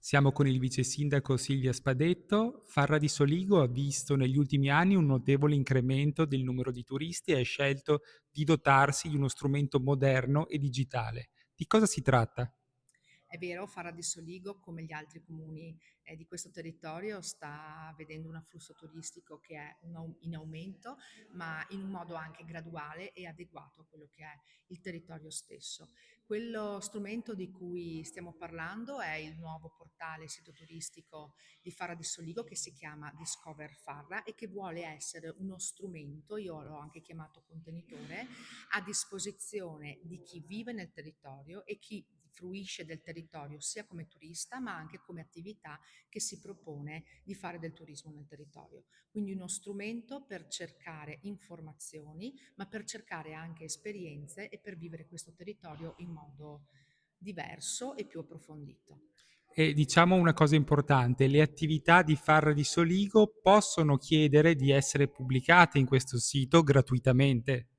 Siamo con il vice sindaco Silvia Spadetto. Farra di Soligo ha visto negli ultimi anni un notevole incremento del numero di turisti e ha scelto di dotarsi di uno strumento moderno e digitale. Di cosa si tratta? È vero, Farra di Soligo, come gli altri comuni di questo territorio, sta vedendo un afflusso turistico che è in aumento, ma in un modo anche graduale e adeguato a quello che è il territorio stesso. Quello strumento di cui stiamo parlando è il nuovo portale sito turistico di Farra di Soligo che si chiama Discover Farra e che vuole essere uno strumento, io l'ho anche chiamato contenitore, a disposizione di chi vive nel territorio e chi fruisce del territorio sia come turista ma anche come attività che si propone di fare del turismo nel territorio. Quindi uno strumento per cercare informazioni, ma per cercare anche esperienze e per vivere questo territorio in modo diverso e più approfondito. E diciamo una cosa importante, le attività di Farra di Soligo possono chiedere di essere pubblicate in questo sito gratuitamente.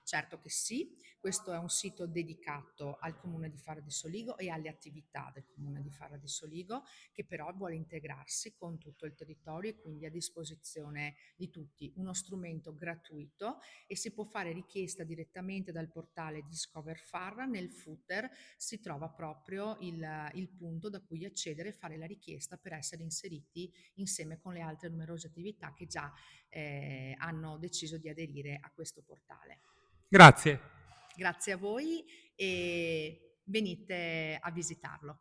Certo che sì, questo è un sito dedicato al comune di Fara di Soligo e alle attività del comune di Fara di Soligo, che però vuole integrarsi con tutto il territorio e quindi a disposizione di tutti. Uno strumento gratuito e si può fare richiesta direttamente dal portale Discover Farra. Nel footer si trova proprio il punto da cui accedere e fare la richiesta per essere inseriti insieme con le altre numerose attività che già hanno deciso di aderire a questo portale. Grazie. Grazie a voi e venite a visitarlo.